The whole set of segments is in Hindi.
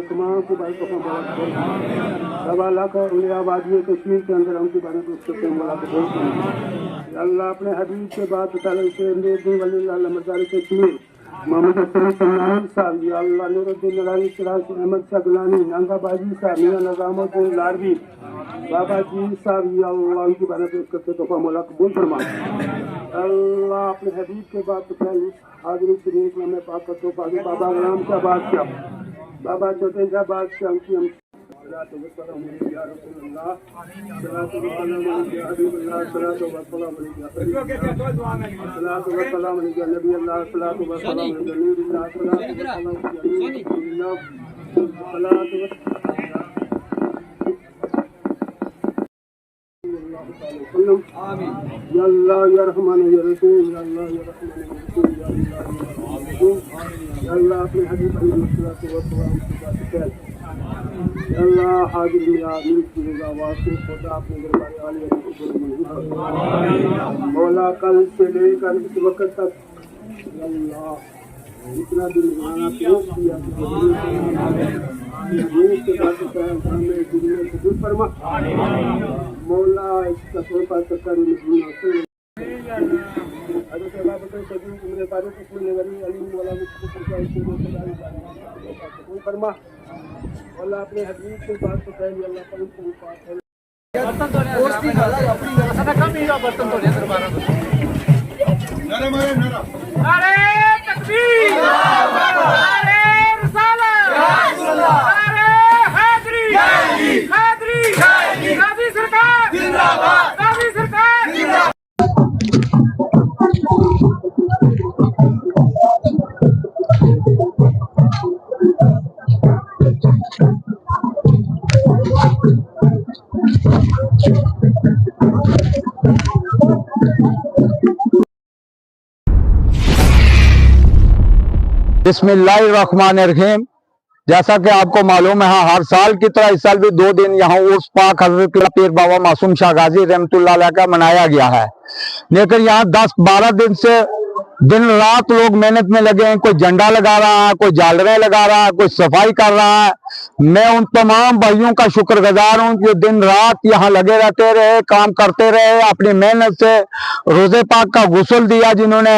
तमाम की बात को सवा लाख और आबादी कश्मीर के अंदर उनकी बात अल्लाह अपने हबीब के बाद कश्मीर मोहम्मद साहब या अल्लाह नूरुद्दीन नरानी सिराज अहमद शाह गुलानी नंगाबाजी साहब मियां निजामुद्दीन लारवी बाबा जी साहब या अल्लाह उनकी बात पेश करते तोहफा मौला कबूल फरमा। अल्लाह अपने हबीब के बाद हाजिरी शरीफ में पाक तो बाबा गुलाम शाह बादशाह बाबा छोटे शाह बादशाह उनकी हम या अल्लाह या रहमान या रहीम या अल्लाह या रहमान या रहीम या अल्लाह अपने हबीब अल्लाह हाजिर मिल की वासी खुदा अपने दरबार आलिया मौला कल से लेकर इस वक्त तक अल्लाह इतना दिन गाना पेश किया फरमा मौला इसका तोहफा सरकारी फरमा अल्लाह अपने हबीब के पास तो कह अल्लाह पर बर्तन तो अरे तकबीर अरे रिसालत अरे हैदरी हैदरी गाजी सरकार जिंदाबाद गाजी सरकार जिंदाबाद। बिस्मिल्लाहिर्रहमानिर्रहीम। जैसा कि आपको मालूम है हर साल की तरह इस साल भी 2 दिन यहाँ उर्स पाक हजरत पीर बाबा मासूम शाह गाजी रहमतुल्लाह अलैह का मनाया गया है। लेकिन यहाँ 10-12 दिन से दिन रात लोग मेहनत में लगे हैं। कोई झंडा लगा रहा है, कोई झालरें लगा रहा है, कोई सफाई कर रहा है। मैं उन तमाम भाइयों का शुक्रगुजार हूँ जो दिन रात यहाँ लगे रहते रहे, काम करते रहे, अपनी मेहनत से रोजे पाक का गुस्ल दिया। जिन्होंने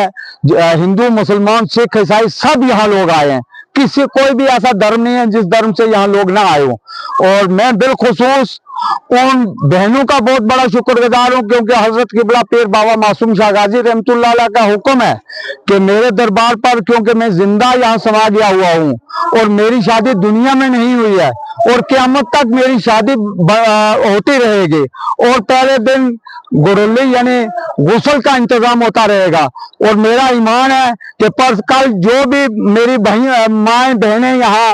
हिंदू मुसलमान सिख ईसाई सब यहाँ लोग आए हैं। किसी कोई भी ऐसा धर्म नहीं है जिस धर्म से यहाँ लोग ना आए हो। और मैं बिलखुसूस उन बहनों का बहुत बड़ा शुक्रगुजार हूँ क्योंकि हजरत किबला पीर बाबा मासूम शाह गाजी रहमतुल्लाह अलैह का हुक्म है कि मेरे दरबार पर, क्योंकि मैं जिंदा यहाँ समा गया हुआ हूँ और मेरी शादी दुनिया में नहीं हुई है और क़यामत तक मेरी शादी होती रहेगी। और पहले दिन गुरुली यानी गुस्ल का इंतजाम होता रहेगा। और मेरा ईमान है कि पर कल जो भी मेरी माएँ बहनें यहाँ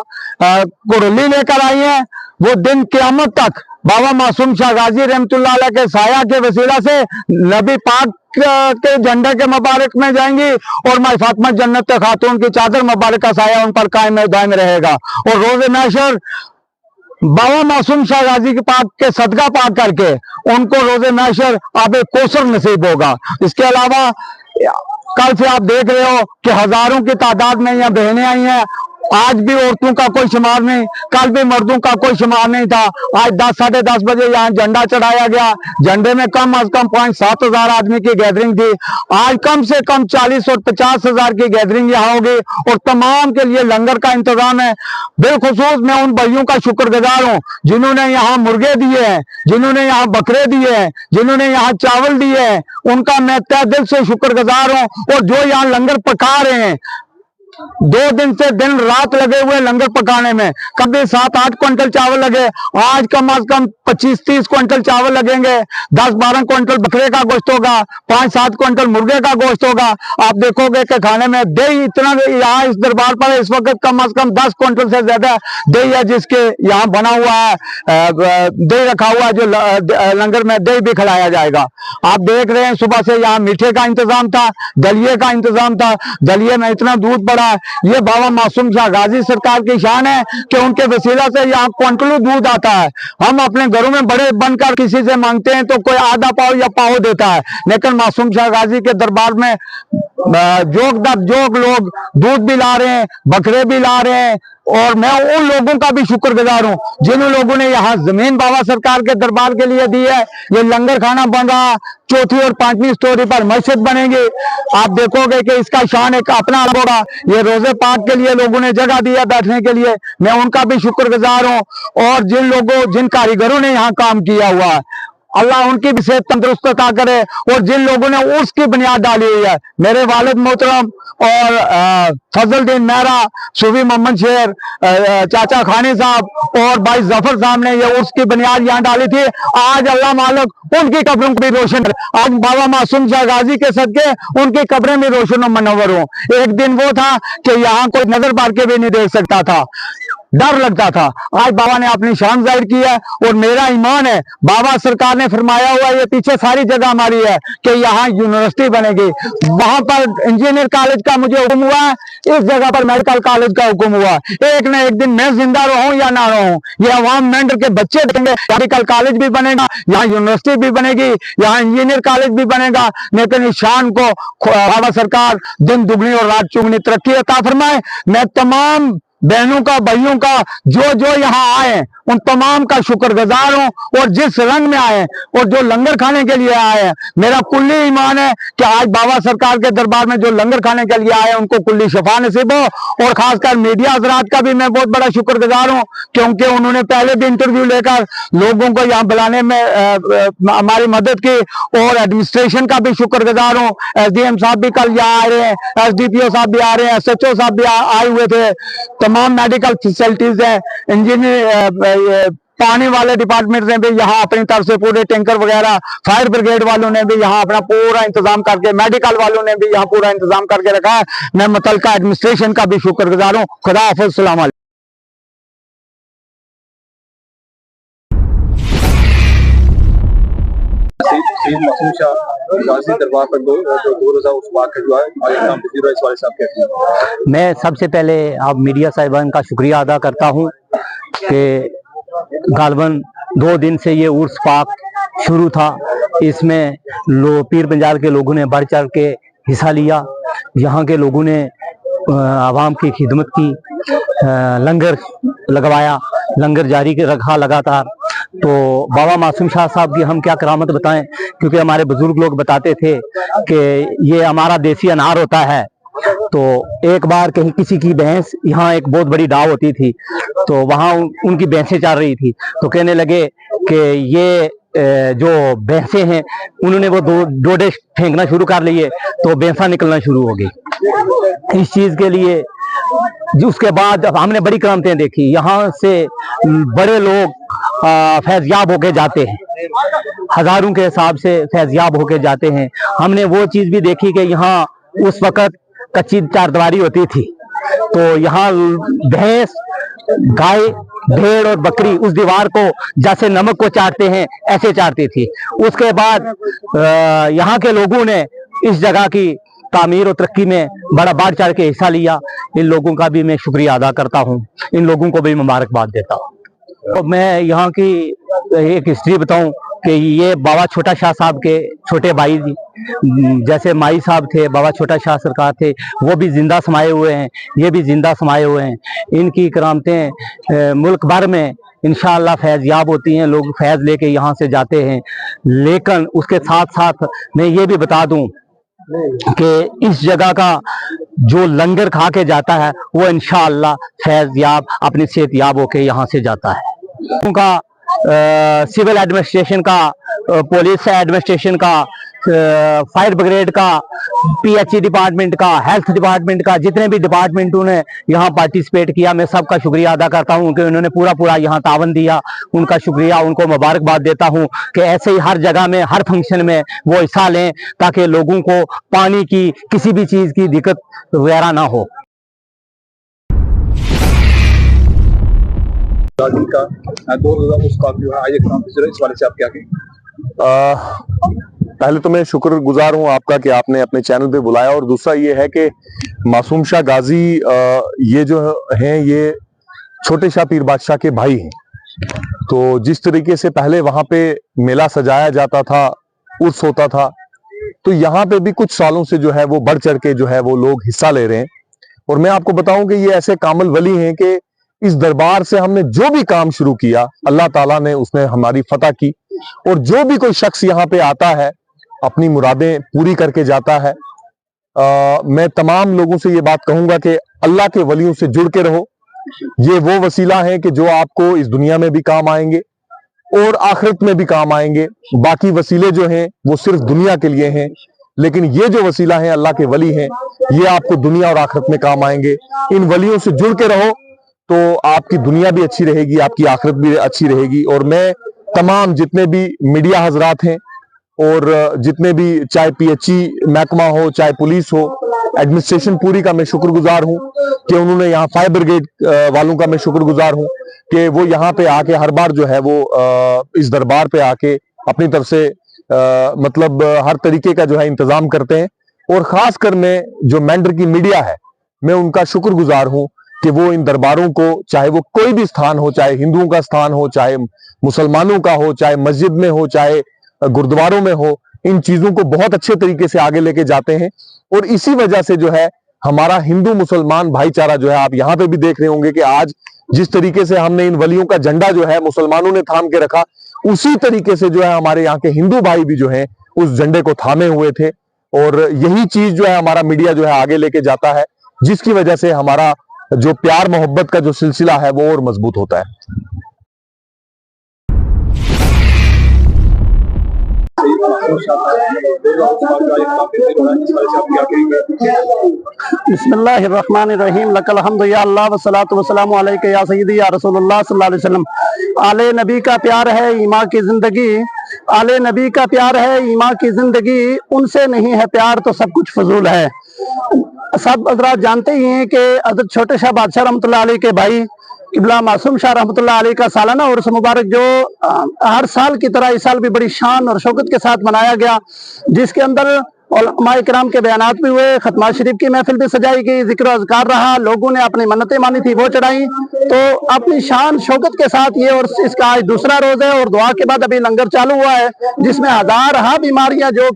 गुरुली लेकर आई हैं वो दिन क़यामत तक बाबा मासूम शाह गाजी रहमतुल्लाह अलैह के साया के वसीला से नबी पाक के झंडे के मुबारक में जाएंगी और माई फातिमा जन्नत खातून की चादर मुबारक का साया उन पर कायम दायम रहेगा। और रोज़े महशर बाबा मासूम शाह गाजी के पाक के सदका पाक करके उनको रोज़े महशर आबे कौसर नसीब होगा। इसके अलावा कल से आप देख रहे हो कि हजारों की तादाद में यहाँ बहनें आई हैं। आज भी औरतों का कोई शुमार नहीं, कल भी मर्दों का कोई शुमार नहीं था। आज 10-10:30 बजे यहाँ झंडा चढ़ाया गया। झंडे में कम अज कम 5-7 हजार आदमी की गैदरिंग थी। आज कम से कम 40 और 50 हजार की गैदरिंग यहाँ होगी और तमाम के लिए लंगर का इंतजाम है। बिलखुसूस मैं उन भाइयों का शुक्रगुजार हूँ जिन्होंने यहाँ मुर्गे दिए हैं, जिन्होंने यहाँ बकरे दिए हैं, जिन्होंने यहाँ चावल दिए हैं। उनका मैं तहे दिल से शुक्रगुजार हूँ। और जो यहाँ लंगर पका रहे हैं, 2 दिन से दिन रात लगे हुए लंगर पकाने में, कभी 7-8 क्विंटल चावल लगे, आज कम अज कम 25-30 क्विंटल चावल लगेंगे। 10-12 क्विंटल बकरे का गोश्त होगा, 5-7 क्विंटल मुर्गे का गोश्त होगा। आप देखोगे कि खाने में दही इतना, यहाँ इस दरबार पर इस वक्त कम अज कम 10 क्विंटल से ज्यादा दही है जिसके यहाँ बना हुआ है, दही रखा हुआ है जो लंगर में दही भी खिलाया जाएगा। आप देख रहे हैं सुबह से यहाँ मीठे का इंतजाम था, दलिये का इंतजाम था। दलिये में इतना दूध पड़ा है। ये बाबा मासूम शाह गाजी सरकार की शान है कि उनके वसीला से यहाँ क्वांटलों दूध आता है। हम अपने घरों में बड़े बनकर किसी से मांगते हैं तो कोई आधा पाव या पाव देता है, लेकिन मासूम शाह गाजी के दरबार में जोग लोग दूध भी ला रहे हैं, बकरे भी ला रहे हैं। और मैं उन लोगों का भी शुक्रगुजार हूं जिन लोगों ने यहाँ जमीन बाबा सरकार के दरबार के लिए दी है। ये लंगर खाना बन रहा, 4थी और 5वीं स्टोरी पर मस्जिद बनेगी। आप देखोगे कि इसका शान एक अपना अलग होगा। ये रोजे पाक के लिए लोगों ने जगह दिया बैठने के लिए, मैं उनका भी शुक्रगुजार हूं। और जिन कारीगरों ने यहाँ काम किया हुआ है, अल्लाह उनकी भी सेहत तंदुरुस्त अता करे। और जिन लोगों ने उसकी बुनियाद डाली हुई है, मेरे वालिद मोहतरम और फजलुद्दीन मेहरा, सूफी मोहम्मद शेर, चाचा खानी साहब और भाई जफर साहब ने ये उसकी बुनियाद यहाँ डाली थी। आज अल्लाह मालिक उनकी कब्रों को भी रोशन करे। आज बाबा मासूम शाह गाजी के सदके उनकी कब्रें भी रोशन और मनव्वर हों। एक दिन वो था कि यहाँ कोई नजर मार के भी नहीं देख सकता था, डर लगता था। आज बाबा ने अपनी शान जाहिर की है और मेरा ईमान है, बाबा सरकार ने फरमाया हुआ ये पीछे सारी जगह हमारी है कि यहाँ यूनिवर्सिटी बनेगी। वहां पर इंजीनियर कॉलेज का मुझे हुक्म हुआ है, इस जगह पर मेडिकल कॉलेज का हुक्म हुआ। एक न एक दिन मैं जिंदा रहूं या ना रहूं, ये अवाम मेंढर के बच्चे देंगे। मेडिकल कॉलेज भी बनेगा, यहाँ यूनिवर्सिटी भी बनेगी, यहाँ इंजीनियर कॉलेज भी बनेगा। लेकिन इस शान को बाबा सरकार दिन दुगनी और रात चुगनी तरक्की अता फरमाए। मैं तमाम बहनों का, भाइयों का जो यहाँ आए उन तमाम का शुक्रगुजार हूं। और जिस रंग में आए और जो लंगर खाने के लिए आए हैं, मेरा कुल्ली ईमान है कि आज बाबा सरकार के दरबार में जो लंगर खाने के लिए आए हैं उनको कुल्ली शफा नसीब हो। और खासकर मीडिया हजरात का भी मैं बहुत बड़ा शुक्रगुजार हूं, क्योंकि उन्होंने पहले भी इंटरव्यू लेकर लोगों को यहाँ बुलाने में हमारी मदद की। और एडमिनिस्ट्रेशन का भी शुक्रगुजार हूँ। SDM साहब भी कल यहाँ आ रहे हैं, SDPO साहब भी आ रहे हैं, SHO साहब भी आए हुए थे। तमाम मेडिकल फैसिलिटीज है, इंजीनियर पानी वाले डिपार्टमेंट ने भी यहाँ अपनी तरफ से पूरे टैंकर वगैरह, फायर ब्रिगेड वालों ने भी यहाँ अपना पूरा इंतजाम करके, मेडिकल वालों ने भी यहाँ पूरा इंतजाम करके रखा है। मैं मुतल्लिका एडमिनिस्ट्रेशन का भी शुक्रगुजार हूँ। खुदा हाफिज़, सलाम अलैकुम। मासूम शाह गाजी दरबार पर दो रोजा उस वाक़े जो है इस वाले साहब कहते हैं। मैं सबसे पहले आप मीडिया साहिबान का शुक्रिया अदा करता हूं कि गालबन 2 दिन से ये उर्स पाक शुरू था। इसमें पीर पंजाब के लोगों ने बढ़ चढ़ के हिस्सा लिया। यहाँ के लोगों ने आवाम की खिदमत की, लंगर लगवाया, लंगर जारी रखा लगातार। तो बाबा मासूम शाह साहब की हम क्या करामत बताएं, क्योंकि हमारे बुजुर्ग लोग बताते थे कि ये हमारा देसी अनार होता है। तो एक बार कहीं किसी की भैंस, यहाँ एक बहुत बड़ी डाव होती थी, तो वहाँ उनकी भैंसें चल रही थी, तो कहने लगे कि ये जो भैंसें हैं उन्होंने वो डोडे फेंकना शुरू कर लिए, तो भैंसा निकलना शुरू हो गई। इस चीज के लिए उसके बाद हमने बड़ी करामतें देखी। यहाँ से बड़े लोग फैज़याब होके जाते हैं, हजारों के हिसाब से फैज़याब होके जाते हैं। हमने वो चीज भी देखी कि यहाँ उस वक्त कच्ची चारदीवारी होती थी, तो यहाँ भैंस, गाय, भेड़ और बकरी उस दीवार को जैसे नमक को चाटते हैं ऐसे चाटती थी। उसके बाद यहाँ के लोगों ने इस जगह की तामीर और तरक्की में बड़ा बढ़ चढ़ के हिस्सा लिया। इन लोगों का भी मैं शुक्रिया अदा करता हूँ, इन लोगों को भी मुबारकबाद देता हूँ। तो मैं यहाँ की एक हिस्ट्री बताऊं कि ये बाबा छोटा शाह साहब के छोटे भाई, जैसे माई साहब थे, बाबा छोटा शाह सरकार थे, वो भी जिंदा समाये हुए हैं, ये भी जिंदा समाये हुए हैं। इनकी करामतें मुल्क भर में इंशाअल्लाह फैज़याब होती हैं, लोग फैज़ लेके यहाँ से जाते हैं। लेकिन उसके साथ साथ मैं ये भी बता दूं कि इस जगह का जो लंगर खा के जाता है वो इंशाअल्लाह फैज़याब, अपनी सेहतयाब होके यहाँ से जाता है। उनका सिविल एडमिनिस्ट्रेशन का, पुलिस एडमिनिस्ट्रेशन का, फायर ब्रिगेड का, PHE डिपार्टमेंट का, हेल्थ डिपार्टमेंट का, जितने भी डिपार्टमेंटों ने यहाँ पार्टिसिपेट किया, मैं सबका शुक्रिया अदा करता हूँ कि उन्होंने पूरा यहाँ तावन दिया। उनका शुक्रिया, उनको मुबारकबाद देता हूँ कि ऐसे ही हर जगह में, हर फंक्शन में वो हिस्सा लें, ताकि लोगों को पानी की, किसी भी चीज़ की दिक्कत वगैरह ना हो। गाजी का 2 रोजा उस वाक़े जो है आज इस वाले से आप क्या कहें? पहले तो मैं शुक्रगुजार हूं आपका कि आपने अपने चैनल पे बुलाया, और दूसरा ये है कि मासूम शाह गाजी ये जो हैं ये छोटे शाह पीर बादशाह के भाई हैं। तो जिस तरीके से पहले वहां पे मेला सजाया जाता था, उर्स होता था, तो यहाँ पे भी कुछ सालों से जो है वो बढ़ चढ़ के जो है वो लोग हिस्सा ले रहे हैं। और मैं आपको बताऊं कि ये ऐसे कामिल वली हैं कि इस दरबार से हमने जो भी काम शुरू किया, अल्लाह ताला ने उसने हमारी फतह की। और जो भी कोई शख्स यहाँ पे आता है अपनी मुरादें पूरी करके जाता है। मैं तमाम लोगों से ये बात कहूंगा कि अल्लाह के वलियों से जुड़ के रहो। ये वो वसीला है कि जो आपको इस दुनिया में भी काम आएंगे और आखिरत में भी काम आएंगे। बाकी वसीले जो हैं वो सिर्फ दुनिया के लिए हैं, लेकिन ये जो वसीला है अल्लाह के वली हैं, ये आपको दुनिया और आखिरत में काम आएंगे। इन वलियों से जुड़ के रहो तो आपकी दुनिया भी अच्छी रहेगी, आपकी आखिरत भी अच्छी रहेगी। और मैं तमाम जितने भी मीडिया हजरात हैं और जितने भी, चाहे PHE महकमा हो, चाहे पुलिस हो, एडमिनिस्ट्रेशन पूरी का मैं शुक्रगुजार हूं कि उन्होंने यहाँ फायर ब्रिगेड वालों का मैं शुक्रगुजार हूं कि वो यहाँ पे आके हर बार जो है वो इस दरबार पे आके अपनी तरफ से मतलब हर तरीके का जो है इंतजाम करते हैं। और खासकर मैं जो मेंढर की मीडिया है, मैं उनका शुक्रगुजार हूं कि वो इन दरबारों को, चाहे वो कोई भी स्थान हो, चाहे हिंदुओं का स्थान हो, चाहे मुसलमानों का हो, चाहे मस्जिद में हो, चाहे गुरुद्वारों में हो, इन चीजों को बहुत अच्छे तरीके से आगे लेके जाते हैं। और इसी वजह से जो है हमारा हिंदू मुसलमान भाईचारा जो है, आप यहाँ पे भी देख रहे होंगे कि आज जिस तरीके से हमने इन वलियों का झंडा जो है मुसलमानों ने थाम के रखा, उसी तरीके से जो है हमारे यहाँ के हिंदू भाई भी जो है उस झंडे को थामे हुए थे। और यही चीज जो है हमारा मीडिया जो है आगे लेके जाता है, जिसकी वजह से हमारा जो प्यार मोहब्बत का जो सिलसिला है वो और मजबूत होता है। बिस्मिल्लाहिर्रहमानिर्रहीम, लकल हम्दु या अल्लाह वस्सलातु वस्सलामु अलैका या सय्यदी या रसूलुल्लाह सल्लल्लाहु अलैहि वसल्लम। आले नबी का प्यार है ईमान की जिंदगी, आले नबी का प्यार है ईमान की जिंदगी, उनसे नहीं है प्यार तो सब कुछ फजूल है। सब हज़रात जानते ही हैं कि हज़रत छोटे शाह बादशाह रहमतुल्लाह अलैह के भाई किबला मासूम शाह रहमतुल्लाह अलैह का सालाना उर्स मुबारक जो हर साल की तरह इस साल भी बड़ी शान और शौकत के साथ मनाया गया, जिसके अंदर उलमा इकराम के बयानात भी हुए, खत्मा शरीफ की महफिल भी सजाई गई, जिक्र अज़कार रहा, लोगों ने अपनी मन्नतें मानी थी वो चढ़ाई। तो अपनी शान शौकत के साथ ये और इसका आज दूसरा रोज है और दुआ के बाद अभी लंगर चालू हुआ है, जिसमें हजार बीमारियां जो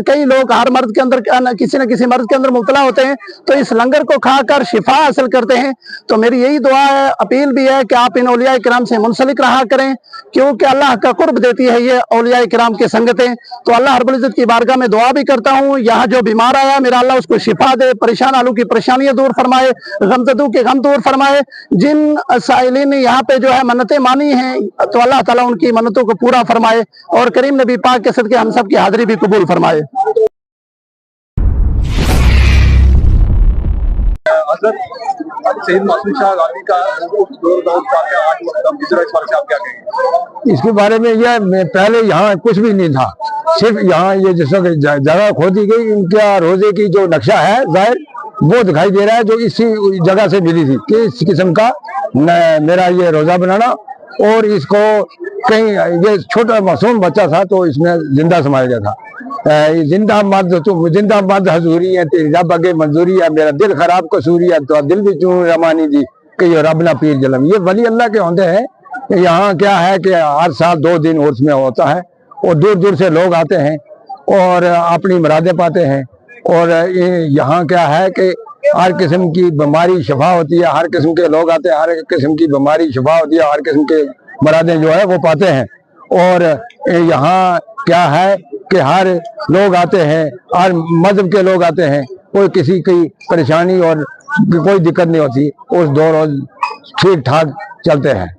कई लोग हर मर्द के अंदर किसी न किसी मर्ज के अंदर मुब्तला होते हैं, तो इस लंगर को खाकर शिफा हासिल करते हैं। तो मेरी यही दुआ है, अपील भी है कि आप इन औलिया इकराम से मुंसलिक रहा करें, क्योंकि अल्लाह का कुर्ब देती है ये औलिया इकराम की संगतें। तो अल्लाह रब्बुल इज्जत की बारगाह में दुआ भी करता हूँ, यहाँ जो बीमार आया मेरा अल्लाह उसको शिफा दे, परेशान आलू की परेशानियां दूर फरमाए, गमजदू के गम दूर फरमाए। जिन साइलिन ने यहाँ पे जो है मन्नतें मानी हैं, तो अल्लाह ताला उनकी मन्नतों को पूरा फरमाए और करीम नबी पाक के सदके हम सब की हाजिरी भी कबूल फरमाए। शहीद मासूम शाह गाजी का इसके बारे में यह पहले यहाँ कुछ भी नहीं था, सिर्फ यहाँ ये जैसा जगह खोदी गई, इनका रोजे की जो नक्शा है जाहिर वो दिखाई दे रहा है, जो इसी जगह से मिली थी कि इस किस्म का मेरा ये रोजा बनाना। और इसको कहीं ये छोटा मासूम बच्चा था तो इसमें जिंदा समाया गया था। जिंदा मर्द हजूरी है तेरी रब अगे मंजूरी है, मेरा दिल खराब कसूरी है तो दिल भी चूं रमानी जी कि ये रब ना पीर जलम। ये वली अल्लाह के होते हैं। यहाँ क्या है कि हर साल 2 दिन उर्स में होता है और दूर दूर से लोग आते हैं और अपनी मुरादें पाते हैं। और यहाँ क्या है कि हर किस्म की बीमारी शफा होती है, हर किस्म के लोग आते हैं, हर किस्म की बीमारी शफा होती है, हर किस्म के मुरादें जो है वो पाते हैं। और यहाँ क्या है कि हर लोग आते हैं, हर मजहब के लोग आते हैं, कोई किसी की परेशानी और कोई दिक्कत नहीं होती, उस 2 रोज ठीक ठाक चलते हैं।